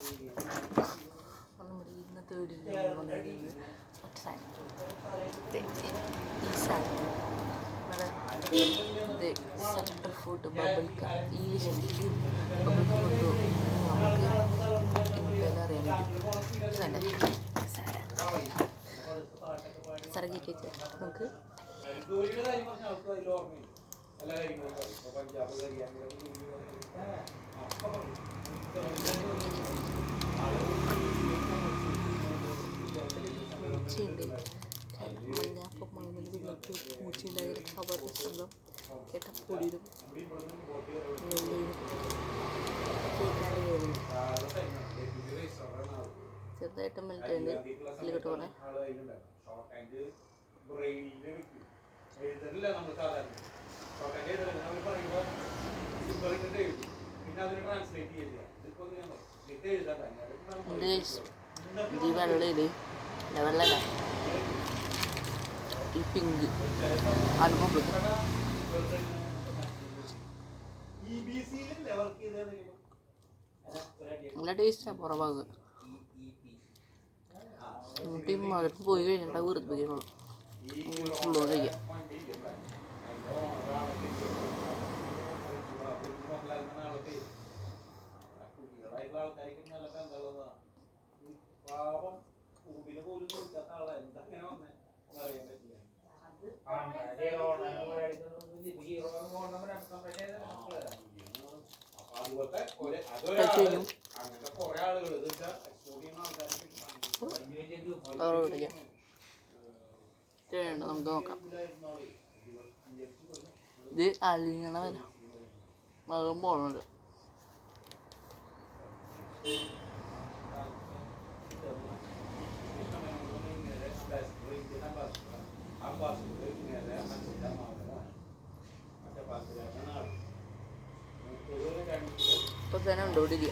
നമ്മുടെ ഇന്നത്തെ വീഡിയോയിൽ വന്നിരിക്കുന്നത് ഒറ്റ സാധനം ഈ സാധനം നമ്മുടെ സെൻട്രൽ ഫുഡ് ബബിൾക്ക് ഈ ശരിക്കും ബബിൾക്ക് കൊണ്ട് നമുക്ക് വില അറിയാൻ പറ്റും സറങ്ങിക്ക് നമുക്ക് പൂച്ചയുണ്ട് മഞ്ഞപ്പം മണ്ണിൽ വീട്ടിൽ പൂച്ചയുണ്ടായ കവറിൻ്റെ ശബ്ദം കേട്ട പൊടിയിലും ചെറുതായിട്ട് മെൽറ്റുണ്ട് അതിലോട്ട് പോണേ ഈ വെള്ളയില് വെള്ളല്ല ഈ പിങ്ക് അനുഭവം നല്ല ടേസ്റ്റാണ് പുറഭാഗം മകൾക്ക് പോയി കഴിഞ്ഞിട്ട് വെറുതെ ഫുള്ളോ കഴിക്കാം നമുക്ക് നോക്കാം. ഇത് അലിങ്ങണ വരാം മകം പോണുണ്ട്. ഇപ്പൊ തന്നെ ഉണ്ടോ ഇവിടെ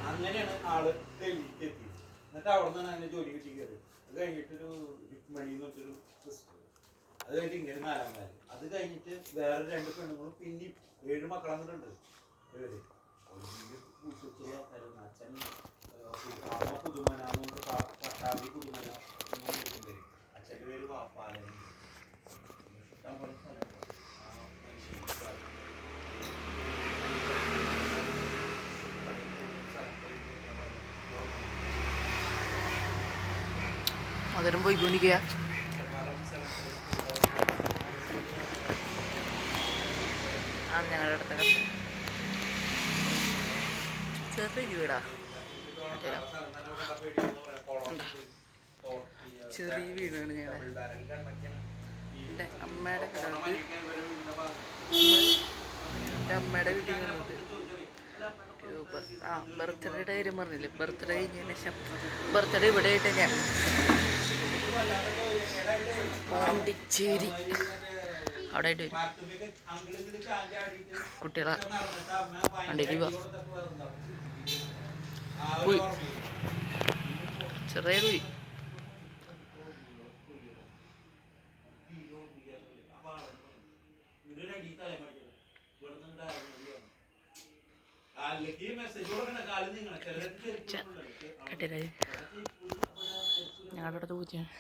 അങ്ങനെയാണ് ആള് ഡൽഹിക്ക് എത്തി. എന്നിട്ട് അവിടെ നിന്നാണ് അതിന്റെ ജോലി കിട്ടി കയറി. അത് കഴിഞ്ഞിട്ടൊരു മണി എന്ന് പറഞ്ഞൊരു സിസ്റ്റർ, അത് കഴിഞ്ഞിട്ട് ഇങ്ങനെ 4 കാലം, അത് കഴിഞ്ഞിട്ട് വേറെ 2 പെണ്ണുങ്ങളും പിന്നെയും 7 മക്കളങ്ങോട്ടുണ്ട്. ഇവര് അച്ഛൻ പുതുമനാന്നുകൊണ്ട് പട്ടാമ്പി പുതുമന പേര്, അച്ഛൻ്റെ പേര് വാപ്പാലൻ. മകരം പോയിക്കൊണ്ടിരിക്കുക. ഞങ്ങളുടെ അടുത്ത ചെറിയ വീടാ, ചെറിയ വീടാണ് ഞങ്ങളുടെ. എൻ്റെ അമ്മയുടെ വീട്ടിൽ വന്നിട്ട് ബർത്ത്ഡേയുടെ കാര്യം പറഞ്ഞില്ലേ, ബർത്ത്ഡേ കഴിഞ്ഞതിന് ശേഷം ബർത്ത്ഡേ ഇവിടെ ആയിട്ട് ഞാൻ പോണ്ടിച്ചേരി അവിടെ ആയിട്ട് വരും. കുട്ടികളെ വണ്ടിക്ക് പോയി ചെറിയ പോയി ഞങ്ങളുടെ അടുത്ത് പൂച്ചയാണ്.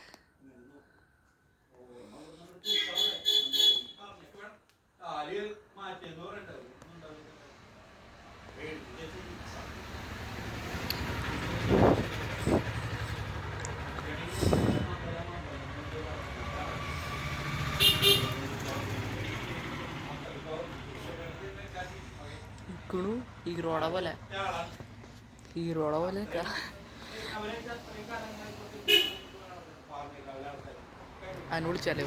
ഹീറോടെ പോലെ അതിന് വിളിച്ചാലോ.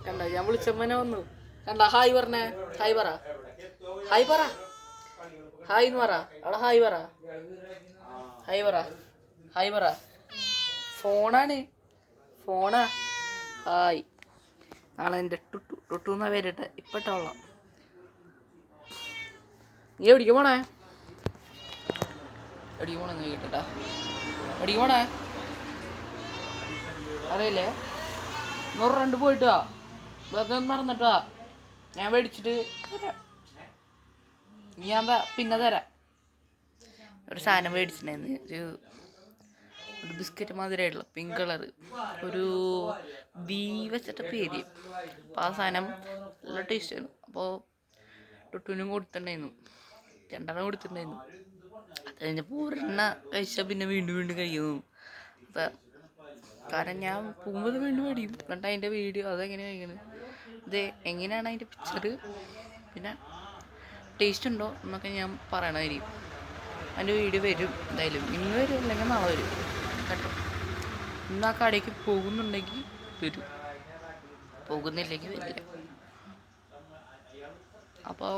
കണ്ട ഞാൻ വിളിച്ചമ്മനെ വന്നു. കണ്ട ഹായ് പറഞ്ഞേ, ഹായ് പറ, ഹായ് പറ. ഹായ് എന്ന് പറ. അവിടെ ഹായ് പറ. ഹായ് പറ. ഹായ് പറ. ഫോണാണ്. ഫോണാ. ഹായ്. നാളെ എൻ്റെ ടുട്ടു എന്നാ പേരിട്ടെ. ഇപ്പം ഇട്ടോളാം. നീ എവിടേക്ക് പോണേ? എവിടേക്ക് പോണെന്ന് കേട്ടാ. എവിടേക്ക് പോണേ അറിയില്ലേ? 100 പോയിട്ടാ. വെറുതെ മറന്നിട്ടാ. ഞാൻ മേടിച്ചിട്ട് തരാം. ഞാൻ പിന്നെ തരാം. ഒരു സാധനം മേടിച്ചിട്ടുണ്ടായിരുന്നു. ഒരു ബിസ്ക്കറ്റ് മാതിരിയായിട്ടുള്ള പിങ്ക് കളറ് ഒരു ബീ വെച്ചിട്ട് പേര്. അപ്പോൾ ആ സാധനം നല്ല ടേസ്റ്റ് ആയിരുന്നു. അപ്പോൾ ടുട്ടുവിനും കൊടുത്തിട്ടുണ്ടായിരുന്നു. 2 കൊടുത്തിട്ടുണ്ടായിരുന്നു. അത് കഴിഞ്ഞപ്പോൾ ഒരെണ്ണ കഴിച്ചാൽ പിന്നെ വീണ്ടും വീണ്ടും കഴിക്കുന്നു. അപ്പം കാരണം ഞാൻ പോകുമ്പോൾ വീണ്ടും മേടിക്കും. എന്നിട്ട് അതിൻ്റെ വീഡിയോ അതെങ്ങനെ കഴിക്കുന്നത്, ഇത് എങ്ങനെയാണ് അതിൻ്റെ പിക്ചർ, പിന്നെ ടേസ്റ്റ് ഉണ്ടോ എന്നൊക്കെ ഞാൻ പറയണമായിരിക്കും. അതിൻ്റെ വീഡിയോ വരും എന്തായാലും. ഇന്ന് വരും അല്ലെങ്കിൽ നാളെ വരും കേട്ടോ. ഇന്ന് ആ കടയ്ക്ക് പോകുന്നുണ്ടെങ്കിൽ വരും, പോകുന്നില്ലെങ്കിൽ വരില്ല. അപ്പോൾ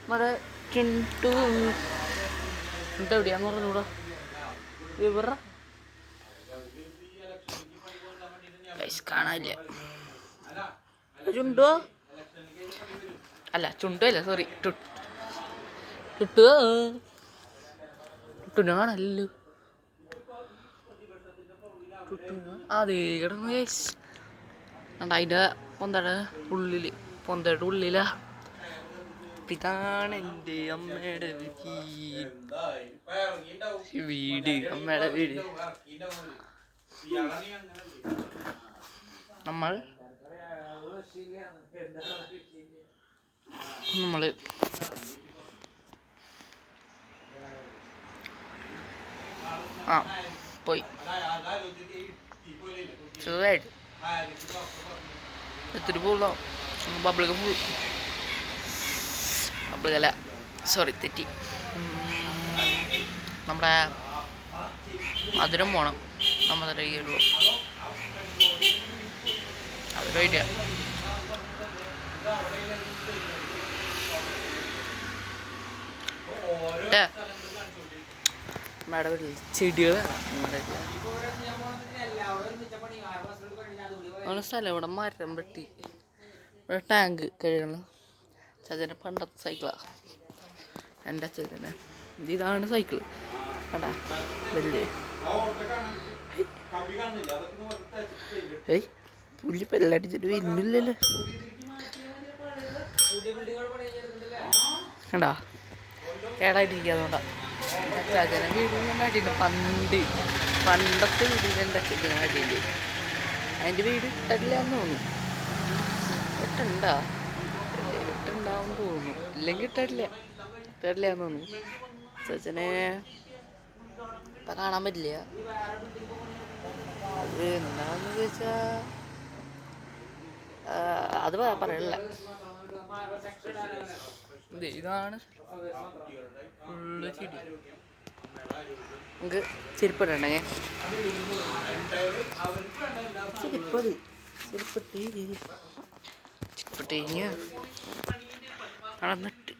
നമ്മുടെ ചിണ്ടു എവിടെയാന്ന് പറഞ്ഞൂടാ. ഇവറ കാണാനില്ല. ചുണ്ടോ അല്ല, ചുണ്ടു അല്ല, സോറി, ടുട്ടുനെ കാണല്ലോ. അതേ കിടന്നു അതിൻ്റെ പൊന്തയുടെ ഉള്ളിലാ. ഇതാണ് എൻ്റെ അമ്മയുടെ വീട്. അമ്മയുടെ വീട്. നമ്മള് പോയി ചെറുതായിട്ട് എത്തിരി പോകണം. ബബിൾഗല സോറി തെറ്റി. നമ്മുടെ മധുരം പോണം. നമ്മുടെ ഉള്ളൂ മധുരമായിട്ട് നമ്മുടെ വീട്ടിൽ ചെടികൾ അങ്ങനെ സ്ഥലം. ഇവിടെ മരം വെട്ടി ഇവിടെ ടാങ്ക് കഴുകണം. ചതിൻ്റെ പണ്ടത്തെ സൈക്കിളാണ് എൻ്റെ അച്ഛനെ. ഇതാണ് സൈക്കിള് കണ്ടാ വലിയ. ഏയ് പുള്ളി പെല്ലടിച്ചിട്ട് വരുന്നില്ലല്ലോ കണ്ടാ. കേടായിട്ടിരിക്കുക. അച്ഛനെ വീടിൻ്റെ അടിയുണ്ട്. പണ്ടത്തെ വീടിൻ്റെ എൻ്റെ അച്ഛൻ്റെ അടിയുണ്ട്. അതിൻ്റെ വീട് ഇട്ടില്ലാന്ന് തോന്നുന്നു. ഇട്ടുണ്ടാവും തോന്നുന്നു. ഇല്ലെങ്കിൽ ഇട്ടില്ലാന്ന് തോന്നുന്നു. അച്ഛനെ ഇപ്പം കാണാൻ പറ്റില്ല. അത് എന്താണെന്ന് ചോദിച്ചാൽ അത് പറയണില്ല. ഇതാണ് ഫുള്ള് ചെടി. നമുക്ക് ചെരുപ്പിടണ്ടേ? ചെരുപ്പിട്ട് നടന്നിട്ട്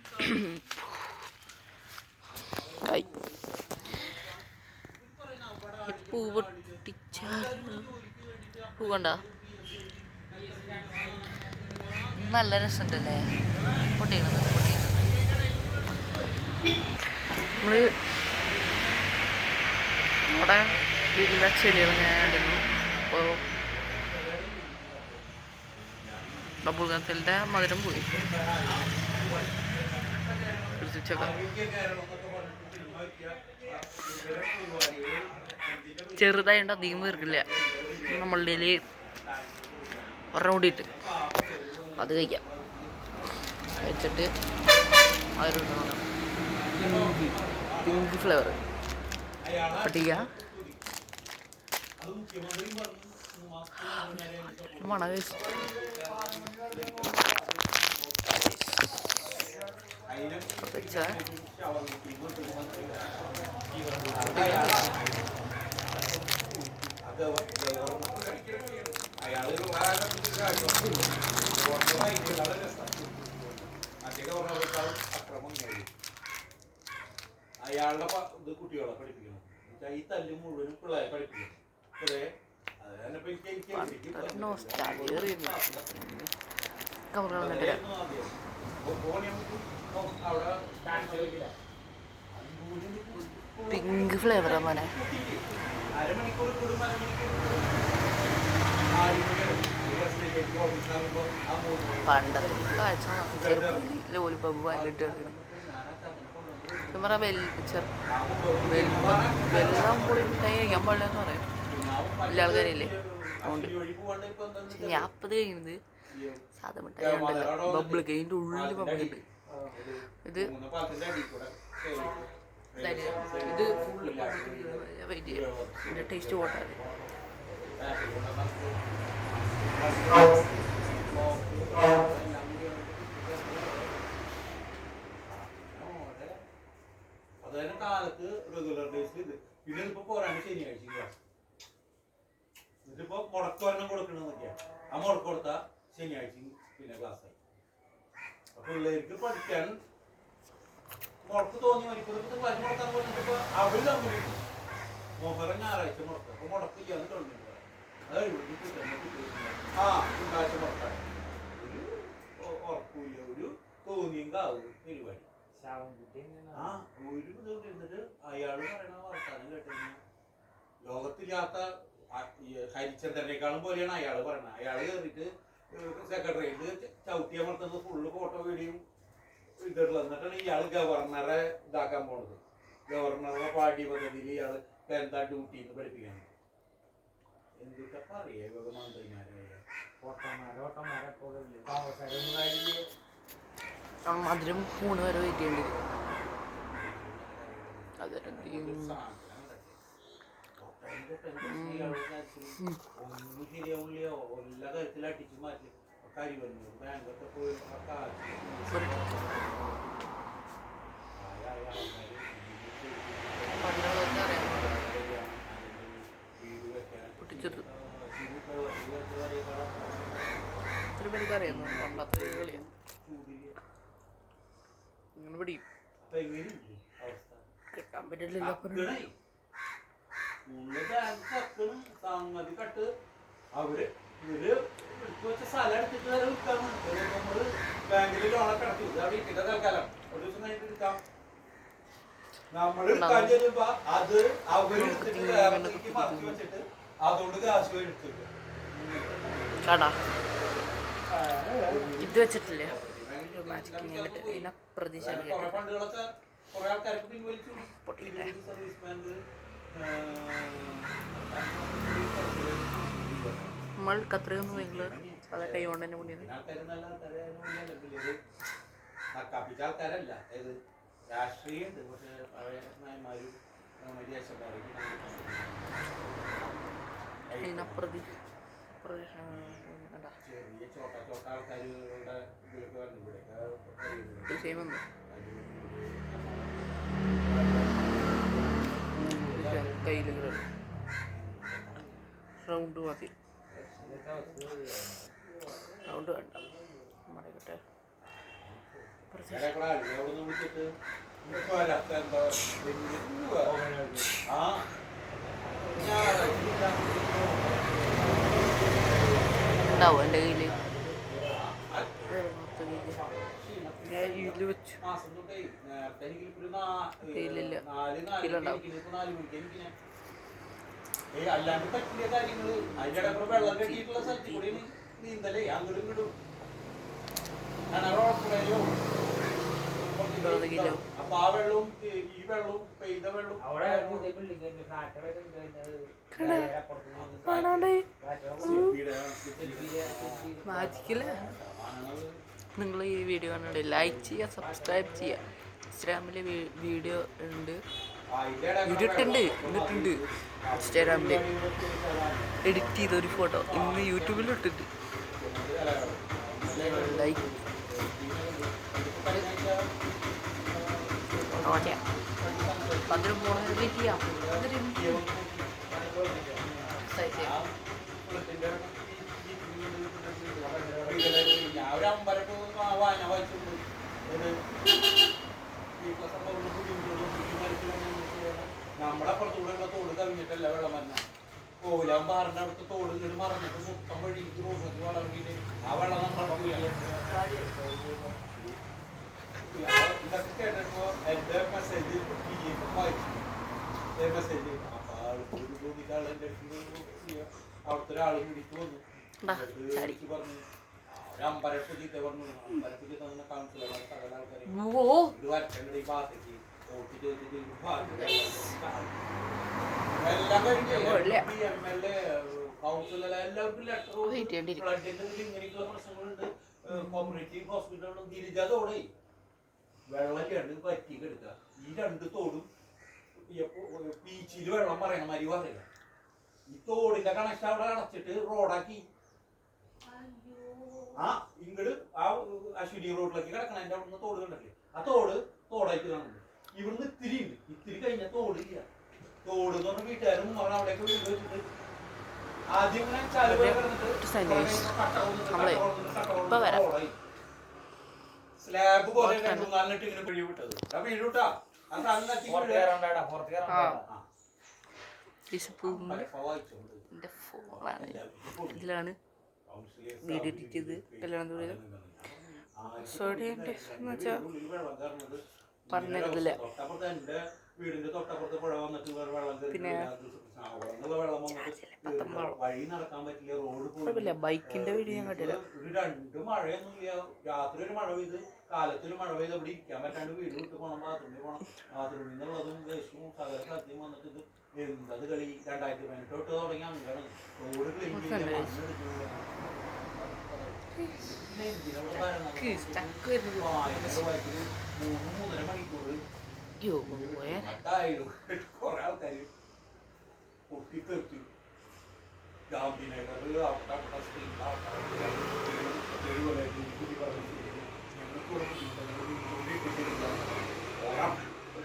കായ് പൂ പൊട്ടിച്ച പൂ കണ്ട നല്ല രസമുണ്ടല്ലേ. പൊട്ടിക്കുന്നത് നമ്മള് നമ്മുടെ വീട്ടിലെ ചെടികൾ ഞാൻ കണ്ടിരുന്നു. അപ്പോൾ ബബുൾഗത്തിൻ്റെ മധുരം പോയി. ചെറുതായിട്ട് അധികം വീർക്കില്ല. നമ്മളുടെ ഒരെണ്ണം കൂടിയിട്ട് അത് കഴിക്കാം. കഴിച്ചിട്ട് അതൊരു പിങ്ക് ഫ്ലേവർ പൊട്ടിക്ക. മണം അധികം അയാളുടെ ഇത് കുട്ടികളെ പഠിപ്പിക്കണം. എന്നുവെച്ചാൽ ഈ തല്ല് മുഴുവനും പിള്ളേരെ പഠിപ്പിക്കണം. അതെ അതിനിപ്പോ എനിക്ക് പിങ്ക് ഫ്ലേവറാ മോനെ. അരമണിക്കൂർ കൂടും പണ്ടത്തെ കാഴ്ച ലോലിപ്പമ്പ് വന്നിട്ട് വെള്ളം പൊളി മിഠായി കഴിക്കാൻ പാടില്ലെന്ന് പറയും എല്ലാ ആൾക്കാരില്ലേ. അതുകൊണ്ട് ഞാൻ അപ്പത് കഴിക്കുന്നത് സാധാ മിഠായി ഉണ്ടല്ലോ, ബബിൾ അതിൻ്റെ ഉള്ളിൽ ബബിൾ ഉണ്ട്. ഇത് ഇത് ഫുള്ള് വെയിറ്റ് ചെയ്യാം, ഇതിൻ്റെ ടേസ്റ്റ് പോട്ടാണ്. അതായത് കാലത്ത് റെഗുലർ ഡേയ്സിൽ ഇത് പിന്നെ ഇപ്പൊ പോരാണ്ട് ശനിയാഴ്ച ക്ലാസ്. ഇതിപ്പോ മുടക്കൊരെണ്ണം കൊടുക്കണമെന്നൊക്കെയാ. ആ മുടക്ക് കൊടുത്ത ശനിയാഴ്ച പിന്നെ ക്ലാസ് ആയി. അപ്പൊ പിള്ളേർക്ക് പഠിക്കാൻ മുടക്ക് തോന്നി മണിക്കൂർ ക്ലാസ് മുടക്കാൻ പറഞ്ഞിട്ടിപ്പോ അവര് തമ്മിൽ മുഹറം ഞായറാഴ്ച മുടക്കം. അപ്പൊ മുടക്കില്ലാന്ന് തുടങ്ങി. ആ തിങ്കളാഴ്ച മുടക്കാൻ ഒരു ഉറപ്പില്ല, ഒരു തോന്നിയും കാവും പരിപാടി. ആ ഒരു ഇത് ഇരുന്നിട്ട് അയാള് പറയണ വർത്താനം കേട്ടിരുന്നു. ലോകത്തില്ലാത്ത ഹരിചന്ദ്രനേക്കാളും പോലെയാണ് അയാള് പറയണത്. അയാള് കയറിയിട്ട് സെക്രട്ടറിയേറ്റ് ചവിട്ടിയമർത്തുന്നത് ഫുള്ള് ഫോട്ടോ വീഡിയോ ഇട്ടിട്ടുള്ളത്. എന്നിട്ടാണ് ഇയാള് ഗവർണറെ ഇതാക്കാൻ പോണത്. ഗവർണറുടെ പാഠ്യ പദ്ധതിയിൽ ഇയാള് എന്താ ഡ്യൂട്ടിന്ന് പഠിപ്പിക്കാൻ. എന്തൊക്കെ പറയാ മന്ത്രിമാരെ മധുരം 3 വരെ വെയിറ്റ് ചെയ്യേണ്ടി വരും. അതൊരു ഒന്നും ശരിയാവില്ലയോ, എല്ലാ കാര്യത്തിലും അടിച്ചു മാറ്റി കരി വന്നു. ബാങ്കൊക്കെ പോയി പൊട്ടിച്ചത് ഒത്തിരി പേർക്ക് അറിയാം. പണ്ടത്തെ കളിയാണ് ഇങ്ങനെ പിടിക്കും, കിട്ടാൻ പറ്റില്ലല്ലോ. സംഗതി കട്ട് അവര് ഇവര് എടുത്തു വെച്ച സ്ഥലം എടുത്തിട്ട് വരെ വിൽക്കാന്ന്. നമ്മള് ബാങ്കിൽ ലോണൊക്കെ അടച്ചു അവിടെ ഇട്ടിട്ട് തൽക്കാലം ഒരു ദിവസം കഴിഞ്ഞിട്ട് എടുക്കാം. നമ്മള് എടുക്കാൻ ചെല്ലുമ്പോ അത് അവരെടുത്തിട്ട് വേറെ മറച്ചു വെച്ചിട്ട് അതുകൊണ്ട് കാശ് പോയി എടുത്തിട്ട് ഇത് വെച്ചിട്ടില്ലേ പ്രതീക്ഷ ഫണ്ടുകളൊക്കെ കുറെ ആൾക്കാർക്ക് പിൻവലിച്ചു. സർവീസ് ബാങ്ക് നമ്മൾ കത്രയൊന്നും നിങ്ങൾ അതെ കൈ കൊണ്ട് തന്നെ മുന്നിൽ ആൾക്കാരല്ല. ഏത് രാഷ്ട്രീയമുണ്ട്, പക്ഷെ പഴയമാരും ചെറിയ ചോട്ട ആൾക്കാരുടെ ഇതിലൊക്കെ വന്നു. ഇവിടെ കയ്യിൽ റൗണ്ട് മതി, റൗണ്ട് വേണ്ട. മടക്കട്ടെ ഉണ്ടാവും എൻ്റെ കയ്യിൽ. ഇതിൽ വെച്ചു കയ്യിലില്ല, കയ്യിലുണ്ടാവും. അല്ലാണ്ട് പറ്റിയ കാര്യങ്ങള് അതിന്റെ ഇടയ്ക്ക് വെള്ളം കെട്ടിയിട്ടുള്ള സ്ഥലത്ത് കൂടി നീന്തലേ അങ്ങോട്ടും ഇങ്ങോട്ടും അപ്പൊ ആ വെള്ളവും ഈ വെള്ളവും പെയ്ത വെള്ളവും മാജിക്കല്ലേ. നിങ്ങൾ ഈ വീഡിയോ കണ്ടിട്ട് ലൈക്ക് ചെയ്യുക, സബ്സ്ക്രൈബ് ചെയ്യുക. ഇൻസ്റ്റാഗ്രാമിൽ വീഡിയോ ഉണ്ട്, ഇട്ടിട്ടുണ്ട് ഇൻസ്റ്റാഗ്രാമിൽ എഡിറ്റ് ചെയ്തൊരു ഫോട്ടോ ഇന്ന് യൂട്യൂബിൽ ഇട്ടിട്ട് ലൈക്ക് പതിനും പോണ ചെയ്യാം. വായന വായിച്ചു കവിഞ്ഞിട്ടല്ല വെള്ളം വന്ന കോലാൻ പാറിന്റെ അടുത്ത് തോട് ഇങ്ങോട്ട് മറന്നിട്ട് മൊത്തം വഴിക്ക് റോഡൊക്കെ വളർന്നിട്ട് ആ വെള്ളം നമ്മുടെ ഇതൊക്കെ കേട്ടപ്പോ എന്റെ മെസ്സേജ് വായിച്ചു മെസ്സേജ് അപ്പൊ ആൾക്ക് തോന്നിട്ട് ആളെന്റെ അവിടുത്തെ ഒരാള് പിടിച്ചു വന്നു പറഞ്ഞു അമ്പരപ്പ് ചീത്ത പറഞ്ഞു അമ്പരപ്പ് ചീത്ത വന്ന കൗൺസിലർ സകല ആൾക്കാരെ ഇത് വരച്ചങ്ങളുടെ ഈ ഭാഗത്തേക്ക് വോട്ട് ചോദിച്ചിട്ട് എല്ലാം കഴിഞ്ഞ് MLA കൗൺസിലർ എല്ലാവർക്കും ലെറ്റർ ബ്ലഡിന്റെ ഇങ്ങനെയൊക്കെ പ്രശ്നങ്ങളുണ്ട് കോപ്പറേറ്റീവ് ഹോസ്പിറ്റലുകളും ഗിരിജാതോടെ വെള്ളം രണ്ട് പറ്റിക്ക് എടുക്കുക ഈ രണ്ട് തോടും ബീച്ചിൽ വെള്ളം പറയണ മാതിരി പറയില്ല ഈ തോടിന്റെ കണക്ഷൻ അവിടെ അടച്ചിട്ട് റോഡാക്കി ആ ഇങ്ങട് ആ അശ്വതി റോഡിലേക്ക് കിടക്കണം അതിന്റെ അവിടുന്ന് തോട് കണ്ടല്ലേ ആ തോടായിട്ട് കാണുന്നുണ്ട് ഇവിടുന്ന് ഇത്തിരി ഉണ്ട് ഇത്തിരി കഴിഞ്ഞ തോട് ഇല്ല തോട് എന്ന് പറഞ്ഞ വീട്ടുകാരും അവിടെയൊക്കെ വീട് വെച്ചിട്ട് ആദ്യം ഇങ്ങനെ ചലവ് കിടന്നിട്ട് സ്ലാബ് പോലെ 2-4 ഇങ്ങനെ പിഴി വിട്ടത് ആ വീട് വിട്ടാ ആ സാധനം ഇതിലാണ് വീഡിയോ എഡിറ്റ് ചെയ്ത് കല്യാണം പറഞ്ഞില്ല പിന്നെ കുഴപ്പമില്ല ബൈക്കിന്റെ വീഡിയോ ഞാൻ കണ്ടില്ല രണ്ട് മഴയൊന്നുമില്ല രാത്രി ഒരു മഴ പെയ്ത് കാലത്തൊരു മഴ പെയ്ത് അവിടെ ഇരിക്കാൻ പറ്റാണ്ട് വീട് വിട്ട് പോകണം ബാത്റൂമിൽ പോകണം ബാത്റൂമിൽ നിന്നുള്ളതും വേസ്റ്റും സകല സത്യം വന്നിട്ട് ഇത് എന്തത് കളി 2018 തൊട്ട് തുടങ്ങി അങ്ങനെയാണ് റോഡ് ക്ലീൻ ചെയ്ത് മൂന്നര മണിക്കൂർ കൊറേ ആൾക്കാര് പൊട്ടിത്തെറിച്ചു ഗാന്ധിനഗറിൽ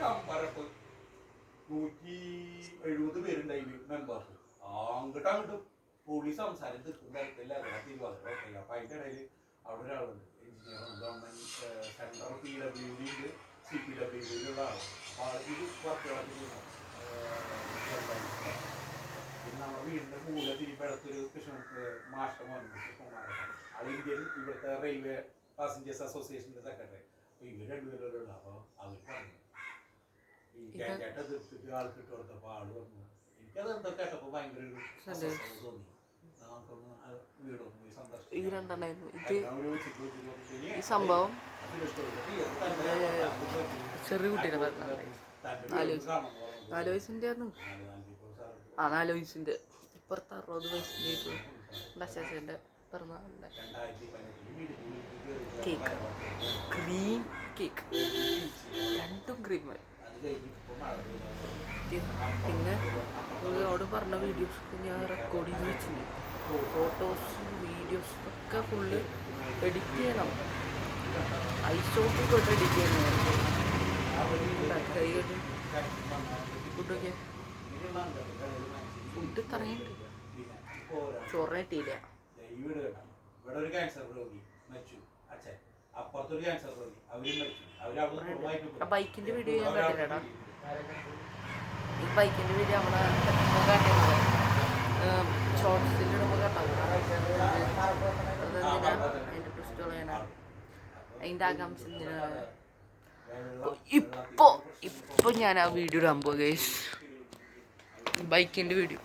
അമ്പരപ്പ് 170 പേരുണ്ടായി മെമ്പേഴ്സ് അങ്ങോട്ടും പോലീസ് സംസാരം തീർക്കുന്നില്ല അപ്പൊ അതിന്റെ ഇടയിൽ അവിടെ ഒരാളുണ്ട് എഞ്ചിനീയർ ഗവൺമെന്റ് സെൻട്രൽ PWD ഉണ്ട് CPWD അപ്പൊ ഇത് വർക്കുകളൊക്കെ പിന്നെ നമ്മുടെ വീടിന്റെ മൂല തിരിപ്പടത്തൊരു മാഷ്ടം വന്നു അത് ഇന്ത്യൻ ഇവിടുത്തെ റെയിൽവേ പാസഞ്ചേഴ്സ് അസോസിയേഷന്റെ സെക്രട്ടറി അപ്പൊ ഇവർ രണ്ടുപേരും അപ്പൊ അവർ പറഞ്ഞു ഈ കേട്ട തീർത്തിട്ട് ആൾക്ക് ഇട്ട് കൊടുത്തപ്പോ ആള് പറഞ്ഞു എനിക്കത് എന്താ കേട്ടപ്പോ ഭയങ്കര ഒരു തോന്നി നമുക്കൊന്ന് വീടൊന്ന് പോയി സന്ദർശിച്ചു ഈ സംഭവം ചെറിയ കുട്ടീനെ 4 വയസ്സിന്റെ 4 വയസ്സിന്റെ ഇപ്പുറത്ത് 60 വയസ്സിന്റെ അച്ചാച്ചന്റെ പിറന്നാളിന്റെ കേക്ക് ക്രീം കേക്ക് രണ്ടും ക്രീം പിന്നെ അവരോട് പറഞ്ഞ വീഡിയോസ് ഞാൻ റെക്കോർഡ് ചെയ്ത് വെച്ചിട്ടുണ്ട് ഫോട്ടോസും വീഡിയോസും ഒക്കെ ഫുള്ള് എഡിറ്റ് ചെയ്യണം ഐസോട്ട് കൊണ്ട് എഡിറ്റ് ചെയ്യണം ഫുഡൊക്കെ ഫുഡ് തറയുണ്ട് ചോറിന് കിട്ടിയില്ല ഇവിടെ ഒരു ക്യാൻസർ രോഗി മരിച്ചു അച്ഛൻ അപ്പുറത്തൊരു ക്യാൻസർ രോഗി അവരും മരിച്ചു ആ ബൈക്കിന്റെ വീഡിയോ ഞാൻ കണ്ടില്ലടാ ഈ ബൈക്കിന്റെ വീഡിയോ നമ്മളെ കണ്ടിരുന്നത് ഷോർട്സിലിടുമ്പോൾ കണ്ടാവും അതിന്റെ ട്വിസ്റ്റ് കളയാനാണ് അതിന്റെ ആകാംക്ഷ എന്തിനാണ് ഇപ്പൊ ഞാൻ ആ വീഡിയോ ഇടാൻ പോകുക ബൈക്കിന്റെ വീഡിയോ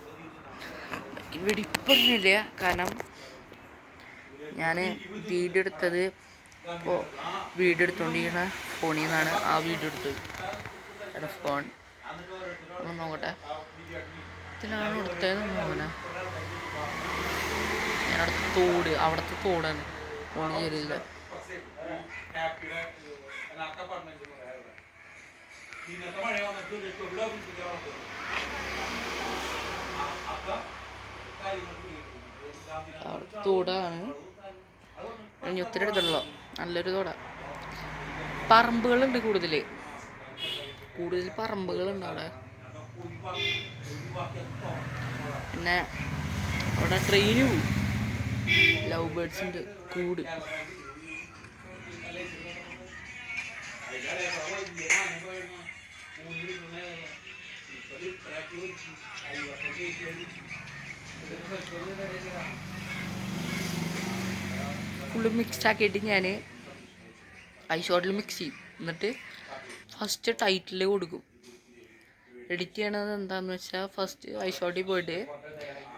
ഇപ്പൊ ഇല്ല കാരണം ഞാൻ വീഡിയോ എടുത്തത് ഇപ്പോൾ വീഡിയോ എടുത്തോണ്ടിരിക്കുന്ന ഫോണിൽ നിന്നാണ് ആ വീഡിയോ എടുത്തത് ഫോൺ ഒന്ന് നോക്കട്ടെ ഇതിലാണ് എടുത്തതെന്ന് തോന്നുന്നു ഞാനവിടുത്തെ അവിടുത്തെ തോടാണ് ഫോൺ ശരിയില്ല തോടാണ് ഇനി ഒത്തിരി എടുത്തുള്ളൂ നല്ലൊരു തോട പറമ്പുകളുണ്ട് കൂടുതൽ പറമ്പുകളുണ്ട് അവിടെ പിന്നെ അവിടെ ട്രെയിന് പോവും ലവ് ബേർഡ്സിൻ്റെ കൂട് ഫുള്ള് മിക്സ് ആക്കിയിട്ട് ഞാൻ ഐഷോട്ടിൽ മിക്സ് ചെയ്യും. എന്നിട്ട് ഫസ്റ്റ് ടൈറ്റിൽ കൊടുക്കും. എഡിറ്റ് ചെയ്യണത് എന്താണെന്ന് വെച്ചാൽ ഫസ്റ്റ് ഐഷോട്ടിൽ പോയിട്ട്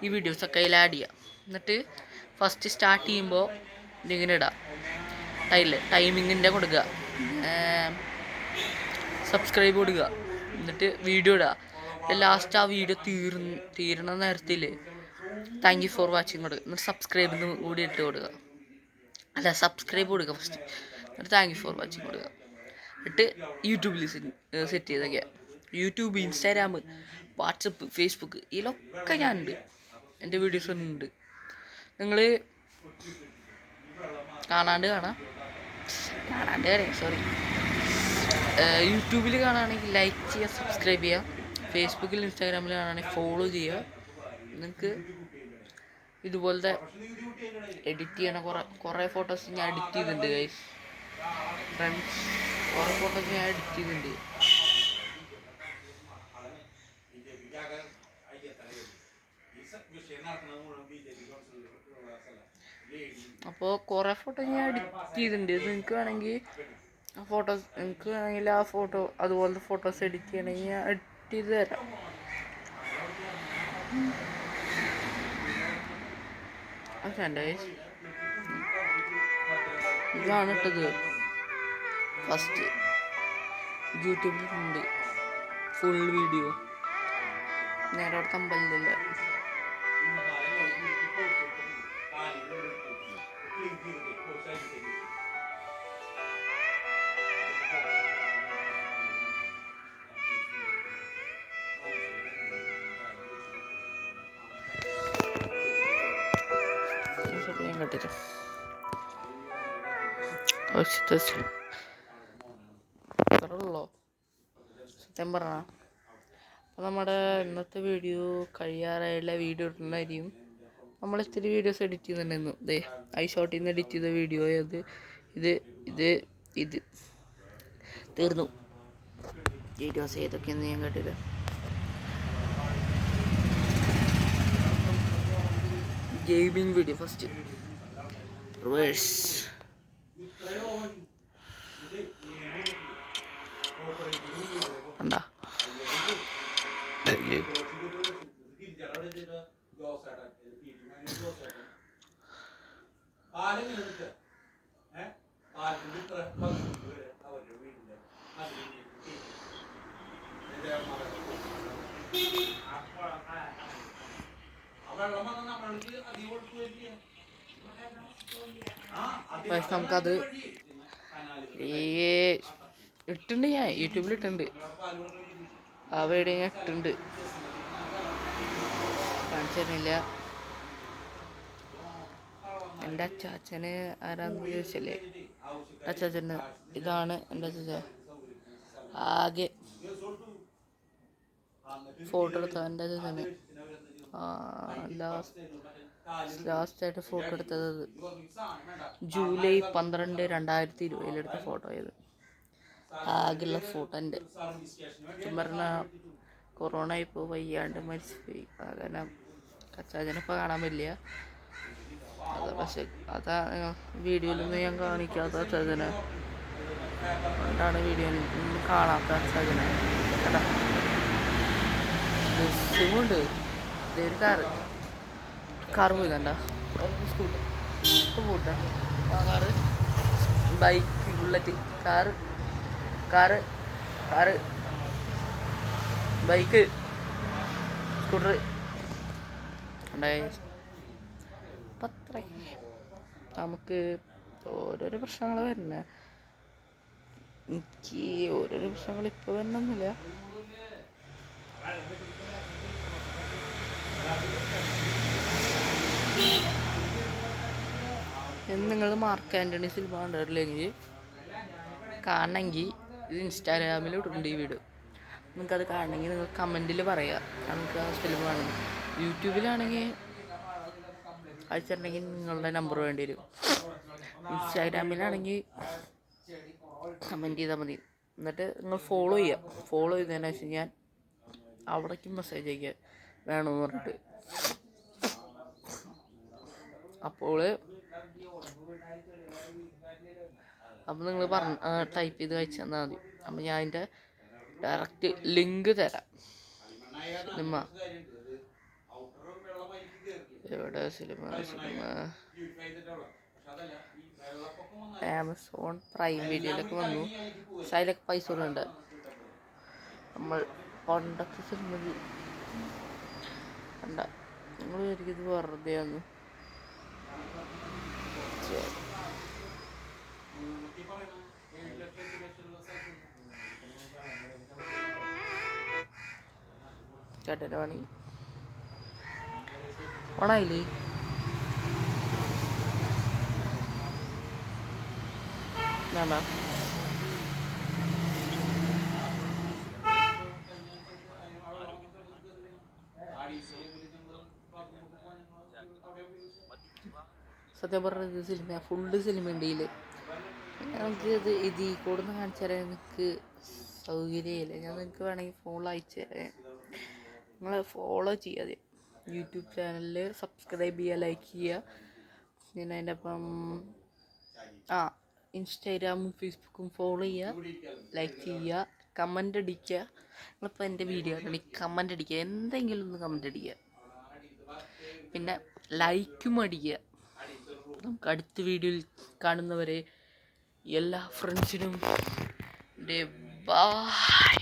ഈ വീഡിയോസൊക്കെ അതിൽ ആഡ് ചെയ്യുക. എന്നിട്ട് ഫസ്റ്റ് സ്റ്റാർട്ട് ചെയ്യുമ്പോൾ ഇതിങ്ങനെ ഇടാം. ടൈമിങ്ങിൻ്റെ കൊടുക്കുക, സബ്സ്ക്രൈബ് കൊടുക്കുക, എന്നിട്ട് വീഡിയോ ഇടുക. ലാസ്റ്റ് ആ വീഡിയോ തീരണ നേരത്തിൽ താങ്ക് യു ഫോർ വാച്ചിങ് കൊടുക്കുക. എന്നിട്ട് സബ്സ്ക്രൈബ് കൂടി ഇട്ട് കൊടുക്കുക. അല്ല, സബ്സ്ക്രൈബ് കൊടുക്കുക ഫസ്റ്റ്, എന്നിട്ട് താങ്ക് യു ഫോർ വാച്ചിങ് കൊടുക്കുക. എന്നിട്ട് യൂട്യൂബിൽ സെറ്റ് ചെയ്തൊക്കെ. യൂട്യൂബ്, ഇൻസ്റ്റാഗ്രാം, വാട്സപ്പ്, ഫേസ്ബുക്ക് ഇതിലൊക്കെ ഞാനുണ്ട്. എൻ്റെ വീഡിയോസ് ഉണ്ട്. നിങ്ങൾ കാണാണ്ട് പറയാം, സോറി. യൂട്യൂബിൽ കാണുകയാണെങ്കിൽ ലൈക്ക് ചെയ്യുക, സബ്സ്ക്രൈബ് ചെയ്യുക. ഫേസ്ബുക്കിൽ, ഇൻസ്റ്റാഗ്രാമിൽ കാണുകയാണെങ്കിൽ ഫോളോ ചെയ്യുക. നിങ്ങൾക്ക് ഇതുപോലത്തെ എഡിറ്റ് ചെയ്യണ കുറേ ഫോട്ടോസ് ഞാൻ എഡിറ്റ് ചെയ്തിട്ടുണ്ട് ഗൈസ്. ഫ്രണ്ട്സ്, കുറേ ഫോട്ടോസ് ഞാൻ എഡിറ്റ് ചെയ്തിട്ടുണ്ട്. അപ്പോൾ കുറേ ഫോട്ടോ ഞാൻ എഡിറ്റ് ചെയ്തിട്ടുണ്ട്. നിങ്ങൾക്ക് വേണമെങ്കിൽ ആ ഫോട്ടോ അതുപോലത്തെ ഫോട്ടോസ് എഡിറ്റ് ചെയ്യണമെങ്കിൽ ഞാൻ എഡിറ്റ് ചെയ്ത് തരാം. ഓക്കെ, ഇതാണ് ഇട്ടത് ഫസ്റ്റ്. യൂട്യൂബിലുണ്ട് full video. നേരെ അവിടെ തമ്പലില്ല. ഞാൻ കട്ടില്ല അത്രയുള്ളോ സത്യം പറഞ്ഞ. അപ്പോൾ നമ്മുടെ ഇന്നത്തെ വീഡിയോ കഴിയാറായുള്ള വീഡിയോ ഇടുന്നതായിരിക്കും. നമ്മൾ ഇത്തിരി വീഡിയോസ് എഡിറ്റ് ചെയ്യുന്നുണ്ടായിരുന്നു. ഇതേ ഐഷോട്ടിൽ നിന്ന് എഡിറ്റ് ചെയ്ത വീഡിയോ ഇത് തീർന്നു. വീഡിയോസ് ഏതൊക്കെയെന്ന് ഞാൻ കേട്ടില്ല. Gaming video first reverse. എന്താ നമുക്കത് ഇട്ടുണ്ട്. ഞാൻ യൂട്യൂബിൽ ഇട്ടുണ്ട്. ആ വീഡിയോ ഞാൻ ഇട്ടുണ്ട്, കാണിച്ചു തരുന്നില്ല. എൻ്റെ അച്ചാച്ചന് ആരാന്ന് ചോദിച്ചല്ലേ, അച്ചാച്ചന് ഇതാണ് എൻ്റെ അച്ചാച്ചൻ. ആകെ ഫോട്ടോ എടുത്ത എൻ്റെ അച്ചാച്ചന് ലാസ്റ്റായിട്ട് ഫോട്ടോ എടുത്തത് ജൂലൈ 12, 2020 എടുത്ത ഫോട്ടോ ആയത്. ആകെയുള്ള ഫോട്ടോ എൻ്റെ. പറഞ്ഞാൽ കൊറോണ ഇപ്പോൾ വയ്യാണ്ട് മരിച്ചുപോയി. അങ്ങനെ അച്ചാച്ചനിപ്പോൾ കാണാൻ പറ്റില്ല. പക്ഷെ അതാ വീഡിയോയിലൊന്നും ഞാൻ കാണിക്കാത്ത അച്ചാച്ചനെ അതുകൊണ്ടാണ് വീഡിയോയിൽ കാണാത്ത അച്ചാച്ചനെ. കേട്ടാ, ബസ്സുമുണ്ട്. ഇതൊരു കാറ് പോയി കണ്ട, സ്കൂട്ടർ പോട്ടെ. Car, bike, bullet, car, bike, scooter ഉണ്ടായി. അപ്പം അത്ര നമുക്ക് ഓരോരോ പ്രശ്നങ്ങൾ വരുന്നത്. എനിക്ക് ഓരോരോ പ്രശ്നങ്ങൾ ഇപ്പോൾ വരണമെന്നില്ല. നിങ്ങൾ മാർക്ക് ആൻ്റണി സിനിമ കണ്ടിട്ടില്ലെങ്കിൽ കാണണമെങ്കിൽ ഇത് ഇൻസ്റ്റാഗ്രാമിൽ ഇട്ടുണ്ട് ഈ വീഡിയോ. നിങ്ങൾക്കത് കാണണമെങ്കിൽ നിങ്ങൾ കമൻറ്റിൽ പറയുക നമുക്ക് ആ ഫിലിം കാണുന്നു. യൂട്യൂബിലാണെങ്കിൽ അയച്ചിട്ടുണ്ടെങ്കിൽ നിങ്ങളുടെ നമ്പർ വേണ്ടി വരും. ഇൻസ്റ്റാഗ്രാമിലാണെങ്കിൽ കമൻറ്റ് ചെയ്താൽ മതി. എന്നിട്ട് നിങ്ങൾ ഫോളോ ചെയ്യുക. ഫോളോ ചെയ്തതിന് ശേഷം ഞാൻ അവിടേക്കും മെസ്സേജ് അയക്കുക വേണമെന്ന് പറഞ്ഞിട്ട്. അപ്പോൾ നിങ്ങൾ ടൈപ്പ് ചെയ്ത് അയച്ചു തന്നാൽ മതി. അപ്പം ഞാൻ അതിൻ്റെ ഡയറക്റ്റ് ലിങ്ക് തരാം. സിനിമ എവിടെ? സിനിമ ആമസോൺ പ്രൈം വീഡിയോയിലൊക്കെ വന്നു. പക്ഷെ അതിലൊക്കെ പൈസ ഉണ്ട്. നമ്മൾ പണ്ടത്തെ സിനിമ കണ്ട നിങ്ങൾ എനിക്കിത് വെറുതെ ഒന്ന് ചേട്ടനാണി ഓണായില്ലേ? വേണ്ട സത്യം പറഞ്ഞത് സിനിമ ഫുള്ള് സിനിമ ഉണ്ടെങ്കിൽ നമുക്ക് ഇത് ഈ കൂടുന്ന കാണിച്ചു തരാൻ എനിക്ക് സൗകര്യമില്ല. ഞാൻ നിങ്ങൾക്ക് വേണമെങ്കിൽ ഫോണിൽ അയച്ചു തരാം. നിങ്ങൾ ഫോളോ ചെയ്യാതെ യൂട്യൂബ് ചാനലിൽ സബ്സ്ക്രൈബ് ചെയ്യുക, ലൈക്ക് ചെയ്യുക. പിന്നെ അതിൻ്റെ ഒപ്പം ഇൻസ്റ്റാഗ്രാമും ഫേസ്ബുക്കും ഫോളോ ചെയ്യുക, ലൈക്ക് ചെയ്യുക, കമൻ്റ് അടിക്കുക. നിങ്ങളിപ്പോൾ എൻ്റെ വീഡിയോ ആണെങ്കിൽ കമൻ്റ് അടിക്കുക, എന്തെങ്കിലും ഒന്ന് കമൻ്റ് അടിക്കുക. പിന്നെ ലൈക്കും അടിക്കുക. നമുക്ക് അടുത്ത വീഡിയോയിൽ കാണുന്നവരെ എല്ലാ ഫ്രണ്ട്സിനും ബൈ.